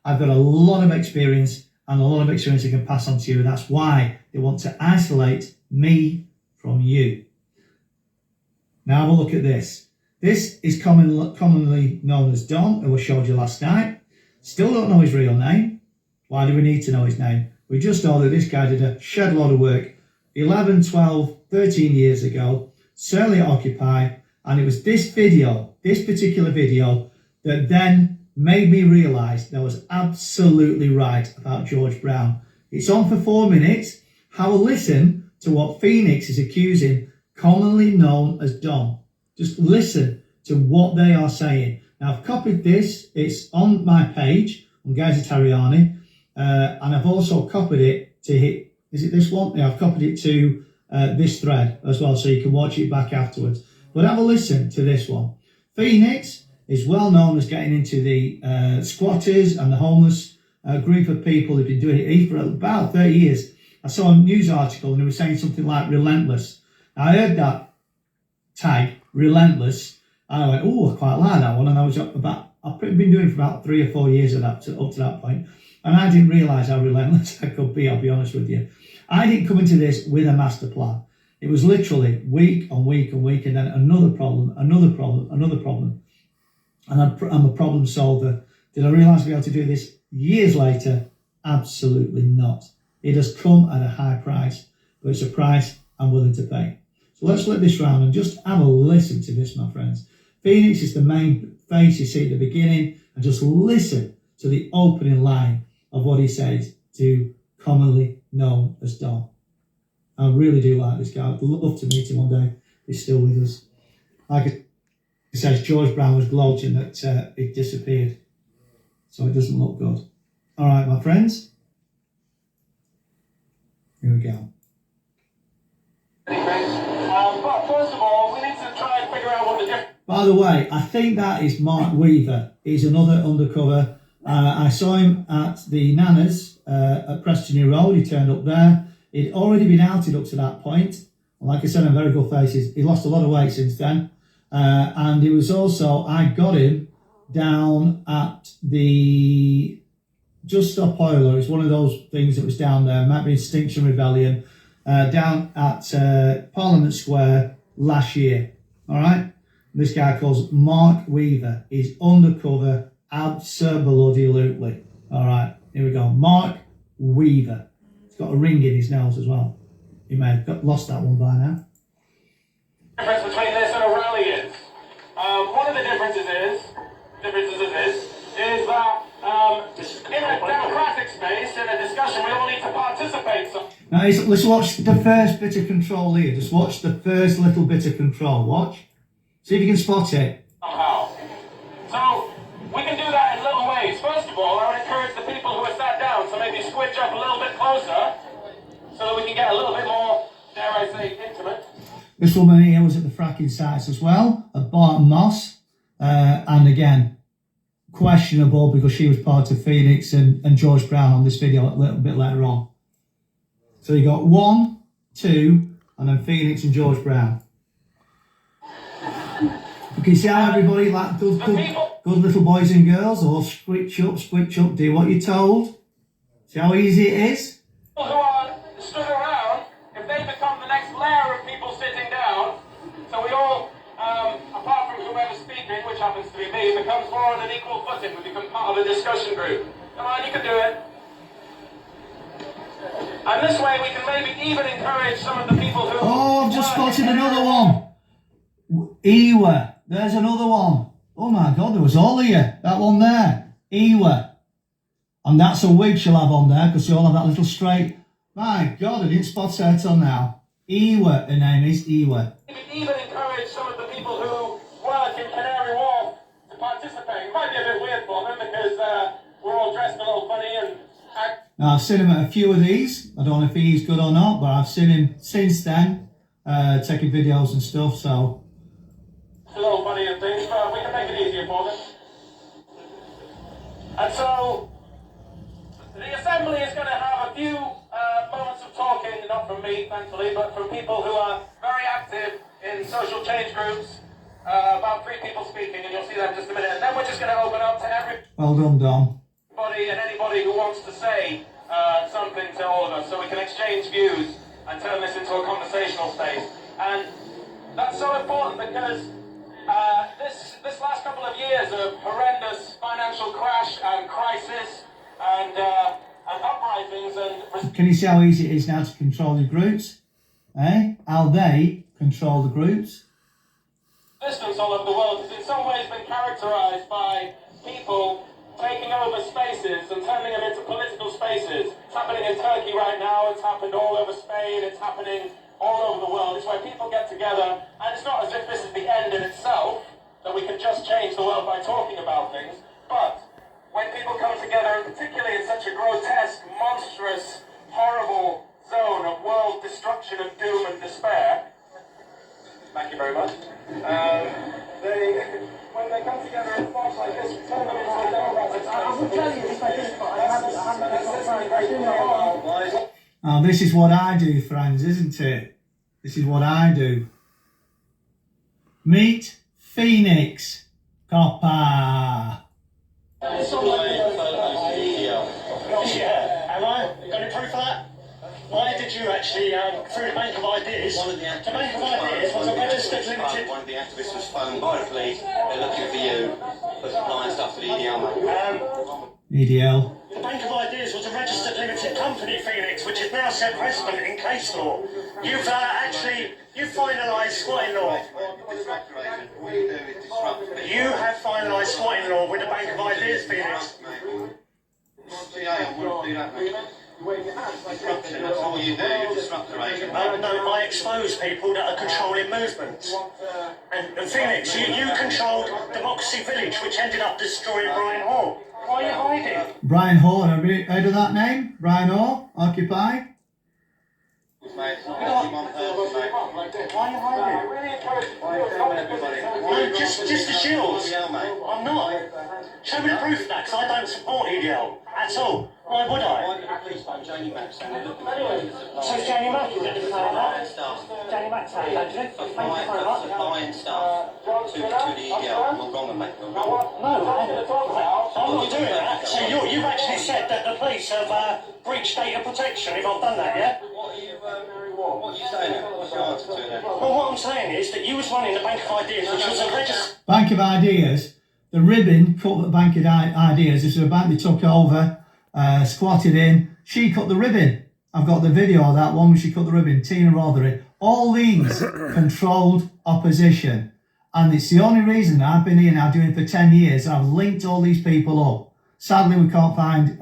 I've got a lot of experience and a lot of experience I can pass on to you. That's why they want to isolate me from you. Now have a look at this. This is commonly known as Don, who I showed you last night. Still don't know his real name. Why do we need to know his name? We just know that this guy did a shed load of work 11, 12, 13 years ago, certainly at Occupy, and it was this video, this particular video, that then made me realise I was absolutely right about George Brown. It's on for 4 minutes. Have a listen to what Phoenix is accusing, commonly known as Dom. Just listen to what they are saying. Now, I've copied this. It's on my page on Geza Tariani, and I've also copied it to hit. Is it this one? Yeah, I've copied it to this thread as well, so you can watch it back afterwards. But have a listen to this one. Phoenix is well known as getting into the squatters and the homeless group of people who've been doing it for about 30 years. I saw a news article and it was saying something like relentless. Now, I heard that tag, relentless, and I went, oh, I quite like that one. And I've been doing it for about 3 or 4 years up to that point. And I didn't realise how relentless I could be, I'll be honest with you. I didn't come into this with a master plan. It was literally week on week on week, and then another problem, another problem, another problem. And I'm a problem solver. Did I realise I'd be able to do this years later? Absolutely not. It has come at a high price, but it's a price I'm willing to pay. So let's flip this round and just have a listen to this, my friends. Phoenix is the main face you see at the beginning, and just listen to the opening line of what he says to commonly known as Don. I really do like this guy. I'd love to meet him one day. He's still with us. Like it says, George Brown was gloating that it disappeared. So it doesn't look good. All right, my friends. Here we go. But first of all, we need to try and figure out what the difference. By the way, I think that is Mark Weaver. He's another undercover. I saw him at the Nanas at Preston New Road. He turned up there. He'd already been outed up to that point. Like I said, on Very Good Faces, he lost a lot of weight since then. And he was also, I got him down at the Just Stop Oiler. It's one of those things that was down there. It might be Extinction Rebellion. Down at Parliament Square last year. All right? This guy calls Mark Weaver. He's undercover, absolutely. All right, here we go. Mark Weaver. He's got a ring in his nose as well. He may have lost that one by now. The difference between this and a rally is, one of the differences is that in a democratic space, in a discussion, we all need to participate. Now, let's watch the first bit of control here. Just watch the first little bit of control. Watch. See if you can spot it. Somehow. So, we can do that in little ways. First of all, I would encourage the people who are sat down to maybe squidge up a little bit closer so that we can get a little bit more, dare I say, intimate. This woman here was at the fracking sites as well, at Barton Moss. And again, questionable because she was part of Phoenix and George Brown on this video a little bit later on. So you got 1, 2, and then Phoenix and George Brown. You can see how everybody, like good little boys and girls, all switch up, do what you're told. See how easy it is? People who are stood around, if they become the next layer of people sitting down, so we all, apart from whoever's speaking, which happens to be me, becomes more on an equal footing. We become part of a discussion group. Come on, you can do it. And this way we can maybe even encourage some of the people who... Oh, I've just spotted another one. Ewa. There's another one. Oh my God, there was all of you. That one there. Ewa. And that's a wig she'll have on there because she all have that little straight. My God, I didn't spot her till now. Ewa, her name is Ewa. Even encourage some of the people who work in Canary Wharf to participate. It might be a bit weird for them because we're all dressed a little funny and... Now, I've seen him at a few of these. I don't know if he's good or not, but I've seen him since then taking videos and stuff, so... It's a little funny and things, but we can make it easier for them. And so, the Assembly is going to have a few moments of talking, not from me, thankfully, but from people who are very active in social change groups. About 3 people speaking, and you'll see that in just a minute. And then we're just going to open up to everybody. Well done, Dom. And say something to all of us so we can exchange views and turn this into a conversational space. And that's so important because this last couple of years of horrendous financial crash and crisis and uprisings and... Can you see how easy it is now to control the groups? Eh? How they control the groups? Distance all over the world has in some ways been characterized by people taking over spaces and turning them into political spaces. It's happening in Turkey right now, it's happened all over Spain, it's happening all over the world. It's where people get together, and it's not as if this is the end in itself, that we can just change the world by talking about things, but when people come together, and particularly in such a grotesque, monstrous, horrible zone of world destruction and doom and despair, thank you very much, when they come together in spots like this, turn them into a democratic space. I will tell you if I did, but I haven't. Now, this is what I do, friends, isn't it? This is what I do. Meet Phoenix Copper. Yeah, am I? Got any proof of that? Why did you actually, through the Bank of Ideas, the Bank of Ideas was a registered limited... One of the activists was phoned by the police, they're looking for you, for supplying stuff to the EDL, mate. EDL. The Bank of Ideas was a registered limited company, Phoenix, which is now set precedent in case law. You've you've finalised squatting law. You have finalised squatting law with the Bank of Ideas, Phoenix. Disruption, that's all you do, you disrupt the agent. No, I expose people that are controlling movements. And Phoenix, you controlled Democracy Village, which ended up destroying Brian Hall. Why are you hiding? Brian Hall, have you heard of that name? Brian Hall, Occupy? Mate, only one person, mate. Why are you hiding? No, just the shields. I'm not. Show me the proof of that, because I don't support EDL at all. Why would I? Why did the police phone Janie Mack saying they're looking for you? So it's Janie Mack who did the Supplying stuff. Janie Mack saying that, did you? Thank you very much. Supplying stuff to the EDL. We're wrong, mate. We're wrong. No, I'm not doing that. So you've actually said that the police have breached data protection if I've done that, yeah? What are you saying? What's your answer to that? Well, what I'm saying is that you was running the Bank of Ideas, which was a register... Bank of Ideas. The ribbon cut the Bank of Ideas. This is a bank they took over, squatted in. She cut the ribbon. I've got the video of that one where she cut the ribbon. Tina Rothery. All these controlled opposition. And it's the only reason that I've been here now doing it for 10 years. I've linked all these people up. Sadly, we can't find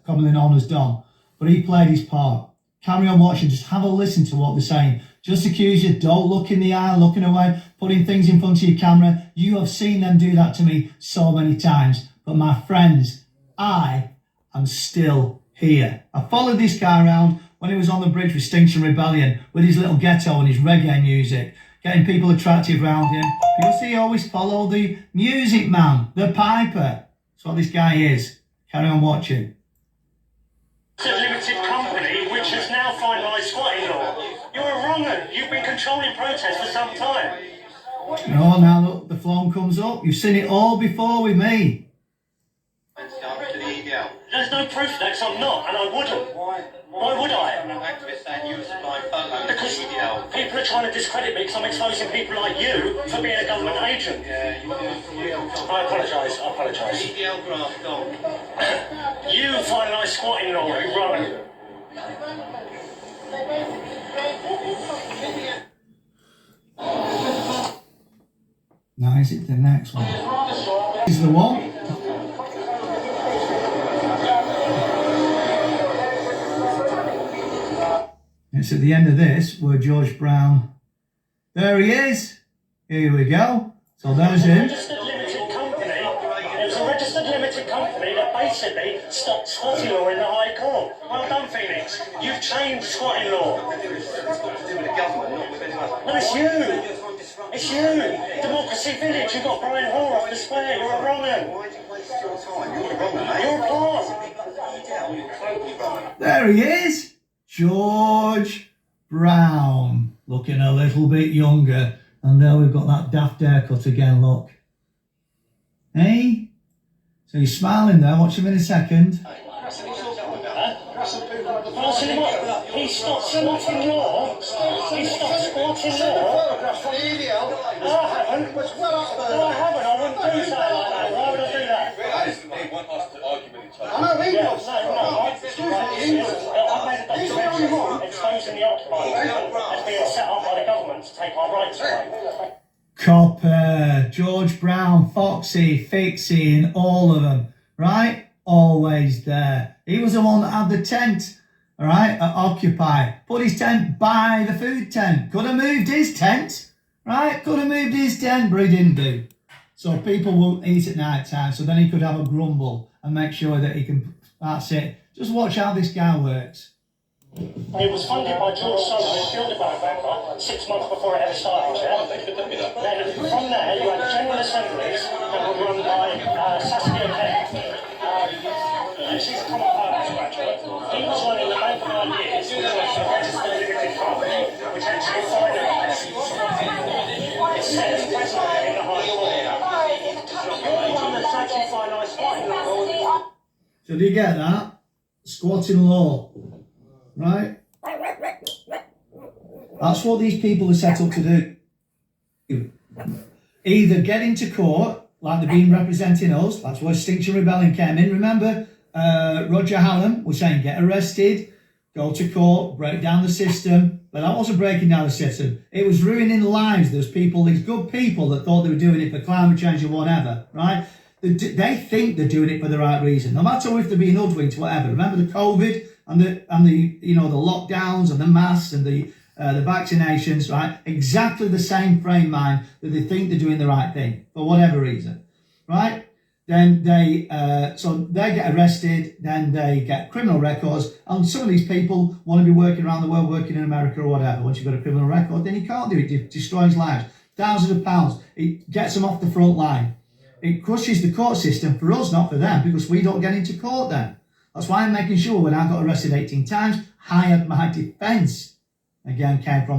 commonly known as Don. But he played his part. Carry on watching. Just have a listen to what they're saying. Just accuse you. Don't look in the eye, looking away, putting things in front of your camera. You have seen them do that to me so many times. But my friends, I am still here. I followed this guy around when he was on the bridge with Extinction Rebellion with his little ghetto and his reggae music, getting people attractive around him. Because he always followed the music man, the piper. That's what this guy is. Carry on watching. It's a limited company which has now finalised squatting law. You're a wronger. You've been controlling protests for some time. No, now look, the phone comes up. You've seen it all before with me. There's no proof of that, because I'm not, and I wouldn't. Why would I? Activists saying you were supplying photos Because to the EDL. people are trying to discredit me because I'm exposing people like you for being a government agent. Yeah, I apologise. EDL graft on. You finalised squatting law, you run. Now is it the next one? Is the one? It's at the end of this where George Brown. There he is. Here we go. So there's him. It was a registered limited company that basically stopped squatting law in the High Court. Well done, Phoenix. You've changed squatting law. No, it's you. It's you. Democracy Village. You've got Brian Hall off the square. You're a wronger. You're a pawn. There he is. George Brown. Looking a little bit younger. And there we've got that daft haircut again, look. Hey? So he's smiling there. Watch him in a second. squatting law. He stopped squatting law. He stopped squatting law. No, I haven't. No, I haven't. I wouldn't do something like that. Why would I do that? They want us to argue with each other. I know he was. I've made a documentary exposing the Occupied as being set up by the government to take our rights away. Copper, George Brown, Foxy, Fixie, and all of them, right? Always there. He was the one that had the tent, all right, at Occupy. Put his tent by the food tent. Could have moved his tent, right? Could have moved his tent, but he didn't do. So people will eat at night time, so then he could have a grumble and make sure that he can, that's it. Just watch how this guy works. It was funded by George Soros, Bilderberg Bank, 6 months before it ever started, yeah? Then from there, you had general assemblies that were run by Saskia Kent. She's a common purpose graduate. He was running the Bank of Ideas, which was a registered limited fund, which actually financed. It says presently in the High Court. You're the one that's actually financed fine. So do you get that? Squatting law, right? That's what these people are set up to do. Either get into court, like they've been representing us, that's where Extinction Rebellion came in. Remember, Roger Hallam was saying get arrested, go to court, break down the system. But that wasn't breaking down the system. It was ruining lives. There's people, these good people that thought they were doing it for climate change or whatever, right? They think they're doing it for the right reason, no matter if they're being hoodwinked, whatever. Remember the COVID and the you know, the lockdowns and the masks and the vaccinations, right? Exactly the same frame mind that they think they're doing the right thing for whatever reason, right? Then they get arrested, then they get criminal records, and some of these people want to be working around the world, working in America or whatever. Once you've got a criminal record, then you can't do it. It destroys lives, thousands of pounds. It gets them off the front line. It crushes the court system for us, not for them, because we don't get into court then. That's why I'm making sure when I got arrested 18 times, hired my defence. Again, came from